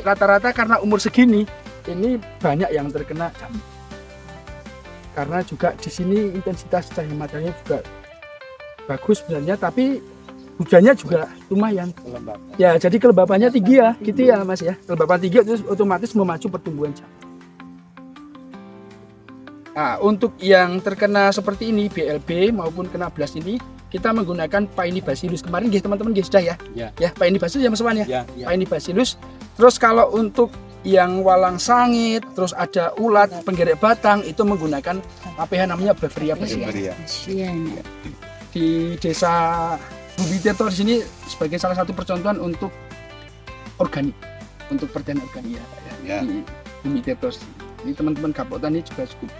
rata-rata karena umur segini ini banyak yang terkena jamur. Karena juga di sini intensitas cahaya mataharinya juga bagus sebenarnya, tapi hujannya juga lumayan. Ya, jadi kelembabannya tinggi ya, gitu ya Mas ya. Kelembaban tinggi itu otomatis memacu pertumbuhan jamur. Nah, untuk yang terkena seperti ini BLB maupun kena blast ini, kita menggunakan Paenibacillus. Kemarin guys teman-teman guys sudah ya. Ya, Paenibacillus ya Mas Wan ya. Paenibacillus. Terus kalau untuk yang walang sangit, terus ada ulat, penggerek batang, itu menggunakan APH namanya Bavaria Basia. Di desa Bumi Tirto di sini sebagai salah satu percontohan untuk organik, untuk pertanian organik ya. Di Bumi Tirto ini teman-teman Gapok Tani juga cukup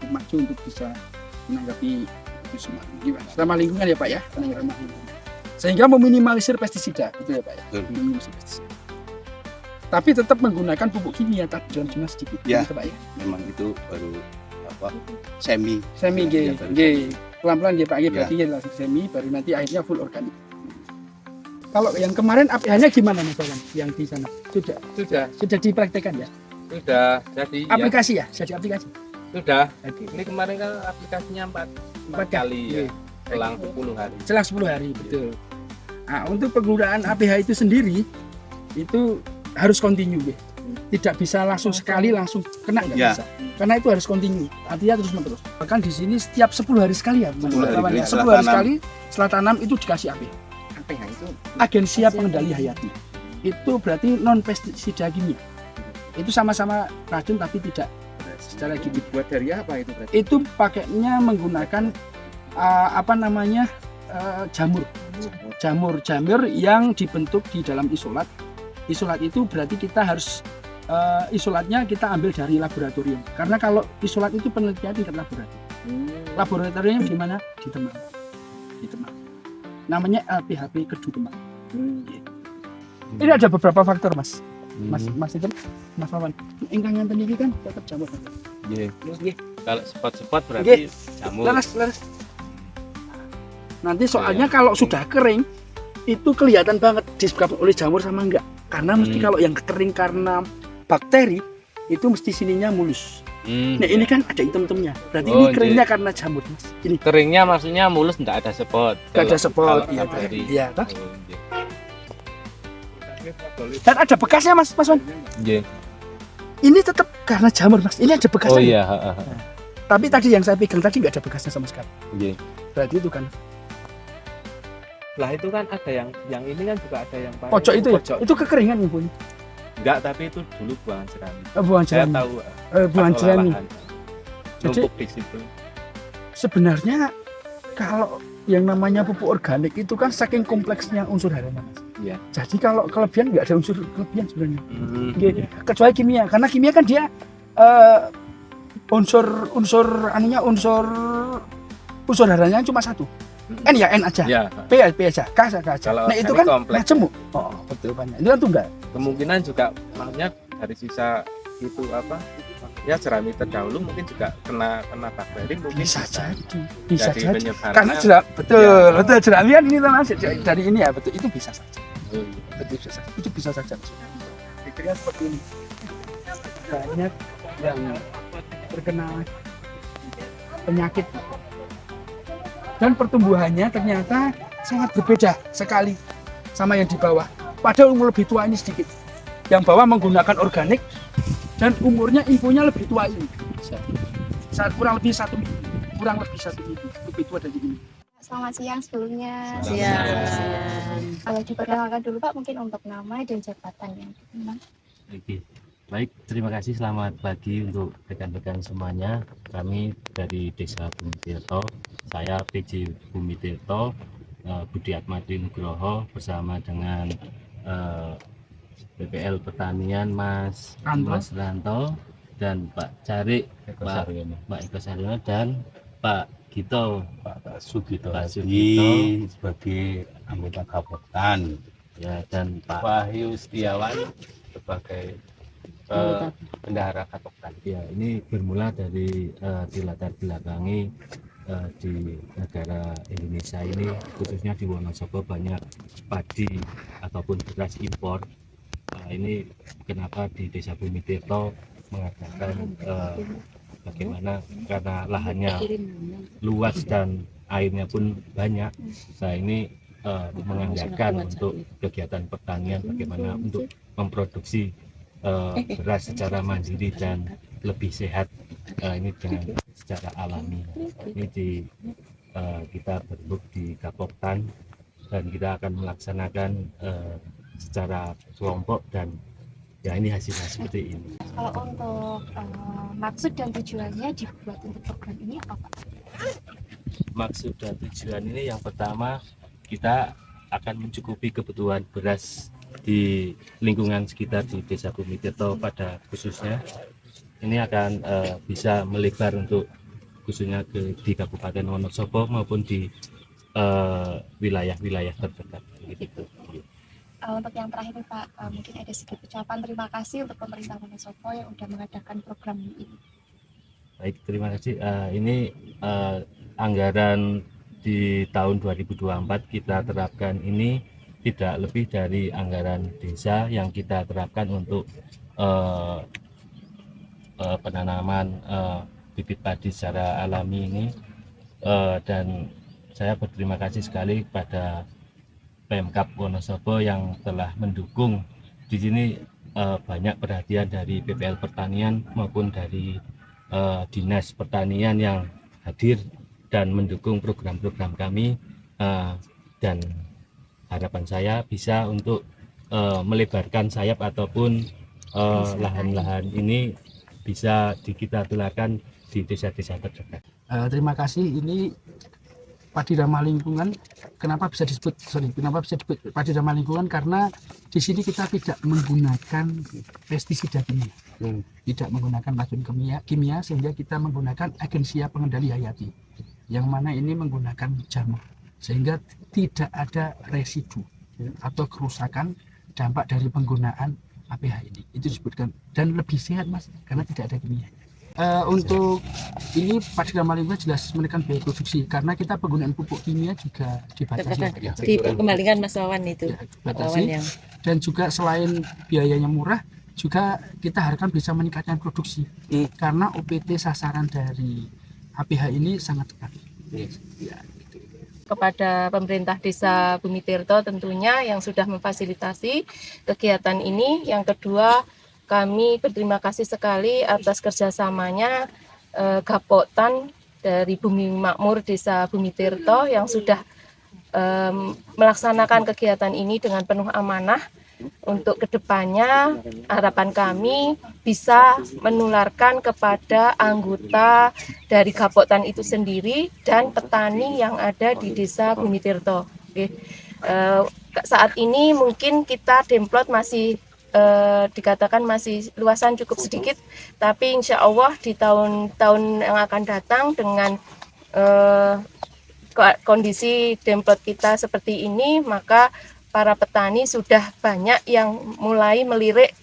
maju untuk bisa menanggapi itu semua. Gimana? Ramah lingkungan ya Pak ya, ramah lingkungan. Sehingga meminimalisir pestisida, itu ya Pak ya. Meminimalisir pestisida. Tapi tetap menggunakan pupuk kimia tapi dalam jumlah sedikit. Ya, gitu, Pak ya. Memang itu baru apa? Semi G. Pelan-pelan ya Pak, berarti langsung semi, baru nanti akhirnya full organik. Kalau yang kemarin APH-nya gimana Mas Wawan? Yang di sana? Sudah dipraktekkan ya? Sudah jadi aplikasi ya? Jadi aplikasi? Sudah. Ini kemarin kan aplikasinya 4 kali ya. Selang 10 hari. Selang 10 hari, betul. Nah, untuk penggunaan APH itu sendiri itu harus kontinu ya. Tidak bisa langsung sekali langsung kena, nggak bisa. Karena itu harus kontinu, artinya terus menerus. Bahkan di sini setiap 10 hari sekali ya, 10 hari sekali setelah tanam itu dikasih APH. APH itu Agensia Pengendali Hayati. Itu berarti non pestisida kimia. Itu sama-sama racun tapi tidak secara kimia. Buat dari apa itu berarti? Itu pakainya menggunakan jamur yang dibentuk di dalam isolat. Isolat itu berarti kita harus isolatnya kita ambil dari laboratorium, karena kalau isolat itu penelitian tingkat laboratorium. Laboratoriumnya di mana? Di Temang. Namanya LPHP Kedu Temang. Ini ada beberapa faktor Mas itu Mas Wawan. Ingkang ngenten iki kan tetap jamur. Nggih. Kalau spot-spot berarti jamur. Leres. Nanti soalnya kalau sudah kering itu kelihatan banget disebabkan oleh jamur sama enggak. Karena mesti kalau yang kering karena bakteri itu mesti sininya mulus. Nah ini kan ada hitam-hitamnya. Berarti ini keringnya karena jamur Mas. Ini keringnya maksudnya mulus, enggak ada spot. Enggak ada spot. Iya, toh. Dan ada bekasnya Mas Wan. Ini tetap karena jamur Mas. Ini ada bekasnya. Oh iya, Tapi tadi yang saya pegang tadi nggak ada bekasnya sama sekali. Berarti itu kan. Lah itu kan ada yang ini kan juga ada yang pojok itu ya? Itu kekeringan Ibu. Enggak, tapi itu dulu buangan jerami. Buangan jerami. Saya tahu. Buangan jerami. Jadi di situ. Sebenarnya kalau yang namanya pupuk organik itu kan saking kompleksnya unsur hara Mas. Iya. Jadi kalau kelebihan nggak ada unsur kelebihan sebenarnya. Kecuali kimia, karena kimia kan dia unsur haranya cuma satu. N ya N aja, P aja, K aja. Nah itu kan majemuk. Oh betul banyak. Itu kan tunggal. Kemungkinan juga makanya dari sisa itu apa? Ya jerami terdahulu mungkin juga kena bakteri, mungkin bisa jadi. Karena betul jerami kan ini Mas dari ini ya, betul itu bisa saja. Itu bisa saja. Pikirnya seperti ini. Banyak yang terkena penyakit. Dan pertumbuhannya ternyata sangat berbeda sekali sama yang di bawah. Padahal umur lebih tua ini sedikit. Yang bawah menggunakan organik dan umurnya infonya lebih tua ini. Kurang lebih satu minggu lebih tua dari ini. Selamat siang sebelumnya. Siang. Kalau diperkenalkan dulu Pak, mungkin untuk nama dan jabatan yang dikenal. Oke. Baik, terima kasih. Selamat pagi untuk rekan-rekan semuanya. Kami dari Desa Bumi Tirto, saya PJ Bumi Tirto, Budi Atmadi Nugroho bersama dengan BPL Pertanian Mas Ranto dan Pak Carik, Pak Eko Saryono dan Pak Gito, Pak Sugito sebagai anggota Kabupaten ya, dan Pak Wahyu Setiawan sebagai bendahara Kabupaten. Ya, ini bermula dari dilatar belakangi di negara Indonesia ini, khususnya di Wonosobo banyak padi ataupun beras impor ini kenapa di Desa Bumi Tirto mengadakan bagaimana karena lahannya luas dan airnya pun banyak. Saya ini menganggarkan untuk kegiatan pertanian bagaimana untuk memproduksi beras secara mandiri dan lebih sehat, ini dengan secara alami. Ini kita berluk di Gapoktan dan kita akan melaksanakan secara kelompok, dan ya ini hasilnya seperti ini. Kalau untuk maksud dan tujuannya dibuat untuk program ini apa Pak? Maksud dan tujuan ini yang pertama, kita akan mencukupi kebutuhan beras di lingkungan sekitar di Desa Bumi Tirto pada khususnya. Ini akan bisa melebar untuk khususnya di Kabupaten Wonosobo maupun di wilayah-wilayah terdekat gitu. Untuk yang terakhir nih, Pak, mungkin ada sedikit ucapan terima kasih untuk pemerintah Wonosobo yang sudah mengadakan program ini. Baik, terima kasih. Ini anggaran di tahun 2024 kita terapkan ini tidak lebih dari anggaran desa yang kita terapkan untuk penanaman bibit padi secara alami ini, dan saya berterima kasih sekali kepada Pemkab Wonosobo yang telah mendukung. Di sini banyak perhatian dari BPL Pertanian maupun dari Dinas Pertanian yang hadir dan mendukung program-program kami, dan harapan saya bisa untuk melebarkan sayap ataupun lahan-lahan ini bisa kita tularkan di desa-desa terdekat. Terima kasih. Ini padi ramah lingkungan. Kenapa bisa disebut padi ramah lingkungan? Karena di sini kita tidak menggunakan pestisida kimia, tidak menggunakan racun kimia, sehingga kita menggunakan agensia pengendali hayati, yang mana ini menggunakan jamur, sehingga tidak ada residu atau kerusakan dampak dari penggunaan APH ini. Itu disebutkan, dan lebih sehat Mas, karena tidak ada kimia. Untuk ini padi ramah lingkungan jelas menekan biaya produksi, karena kita penggunaan pupuk kimia juga dibatasi. Dikembalikan Mas Wawan itu. Ya, dibatasi. Dan juga selain biayanya murah, juga kita harapkan bisa meningkatkan produksi, karena OPT sasaran dari APH ini sangat tepat. Ya. Kepada pemerintah Desa Bumi Tirto tentunya yang sudah memfasilitasi kegiatan ini. Yang kedua, kami berterima kasih sekali atas kerjasamanya Gapoktan dari Bumi Makmur Desa Bumi Tirto yang sudah melaksanakan kegiatan ini dengan penuh amanah. Untuk kedepannya harapan kami bisa menularkan kepada anggota dari Gapoktan itu sendiri dan petani yang ada di Desa Bumi Tirto. Saat ini mungkin kita demplot masih dikatakan masih luasan cukup sedikit, tapi insya Allah di tahun-tahun yang akan datang dengan kondisi demplot kita seperti ini, maka para petani sudah banyak yang mulai melirik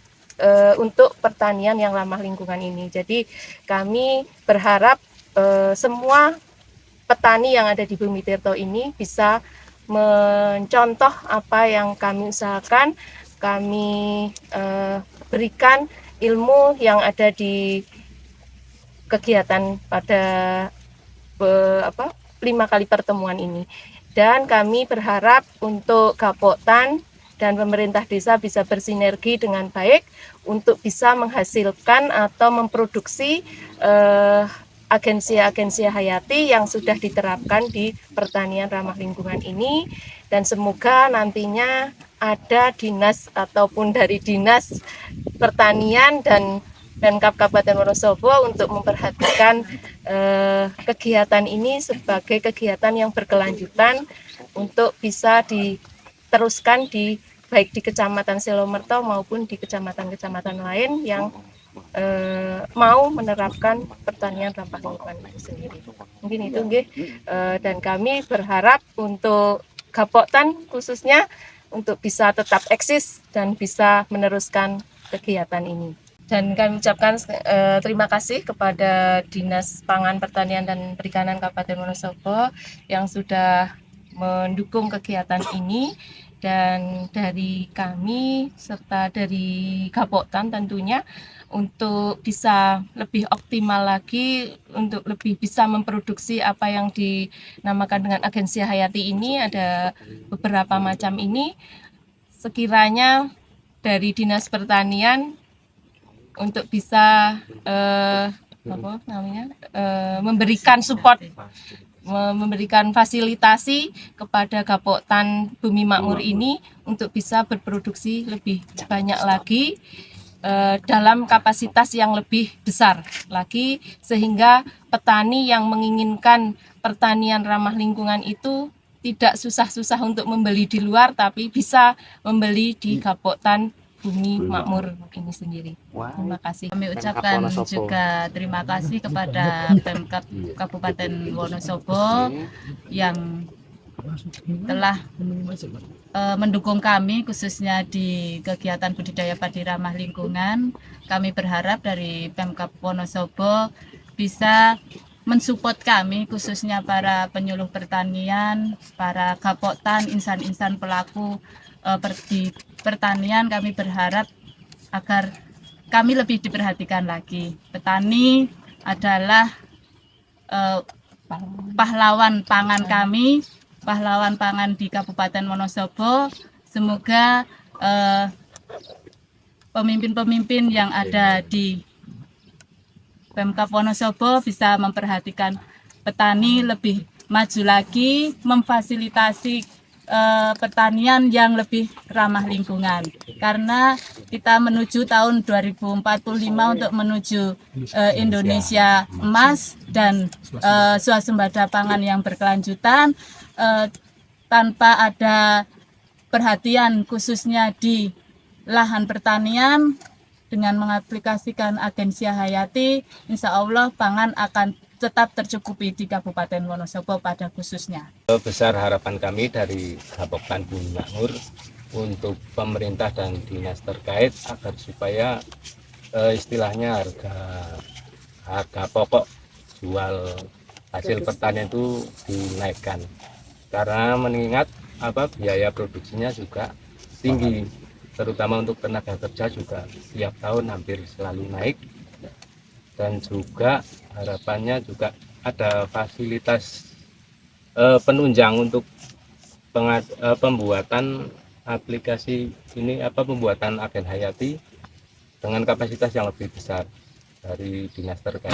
untuk pertanian yang ramah lingkungan ini. Jadi kami berharap semua petani yang ada di Bumi Tirto ini bisa mencontoh apa yang kami usahakan. Kami berikan ilmu yang ada di kegiatan pada 5 kali pertemuan ini. Dan kami berharap untuk Gapoktan dan pemerintah desa bisa bersinergi dengan baik untuk bisa menghasilkan atau memproduksi agensi-agensi hayati yang sudah diterapkan di pertanian ramah lingkungan ini. Dan semoga nantinya ada dinas ataupun dari dinas pertanian dan Pemkab Kabupaten Wonosobo untuk memperhatikan kegiatan ini sebagai kegiatan yang berkelanjutan untuk bisa diteruskan baik di Kecamatan Selomerto maupun di kecamatan-kecamatan lain yang mau menerapkan pertanian ramah lingkungan itu sendiri. Mungkin itu nggih. Dan kami berharap untuk Gapoktan khususnya untuk bisa tetap eksis dan bisa meneruskan kegiatan ini. Dan kami ucapkan terima kasih kepada Dinas Pangan Pertanian dan Perikanan Kabupaten Wonosobo yang sudah mendukung kegiatan ini. dan dari kami serta dari Gapoktan tentunya untuk bisa lebih optimal lagi, untuk lebih bisa memproduksi apa yang dinamakan dengan agensi hayati ini. Ada beberapa macam ini, sekiranya dari Dinas Pertanian untuk bisa memberikan support, memberikan fasilitasi kepada Gapoktan Bumi Makmur ini untuk bisa berproduksi lebih banyak lagi dalam kapasitas yang lebih besar lagi, sehingga petani yang menginginkan pertanian ramah lingkungan itu tidak susah-susah untuk membeli di luar, tapi bisa membeli di Gapoktan Bumi Makmur ini sendiri. Terima kasih. Kami ucapkan juga terima kasih kepada Pemkab Kabupaten Wonosobo yang telah mendukung kami khususnya di kegiatan budidaya padi ramah lingkungan. Kami berharap dari Pemkab Wonosobo bisa mensupport kami khususnya para penyuluh pertanian, para Gapoktan, insan-insan pelaku di pertanian. Kami berharap agar kami lebih diperhatikan lagi. Petani adalah pahlawan pangan kami, pahlawan pangan di Kabupaten Wonosobo. Semoga pemimpin-pemimpin yang ada di Pemkab Wonosobo bisa memperhatikan petani lebih maju lagi, memfasilitasi pertanian yang lebih ramah lingkungan, karena kita menuju tahun 2045 untuk menuju Indonesia emas dan swasembada pangan yang berkelanjutan. Tanpa ada perhatian khususnya di lahan pertanian, dengan mengaplikasikan agensi hayati, insya Allah pangan akan tetap tercukupi di Kabupaten Wonosobo pada khususnya. Besar harapan kami dari Gapoktan Bumi Makmur untuk pemerintah dan dinas terkait agar supaya istilahnya harga pokok jual hasil pertanian itu dinaikkan, karena mengingat biaya produksinya juga tinggi, terutama untuk tenaga kerja juga tiap tahun hampir selalu naik. Dan juga harapannya juga ada fasilitas penunjang untuk pembuatan aplikasi ini, pembuatan agen hayati dengan kapasitas yang lebih besar dari dinas terkait.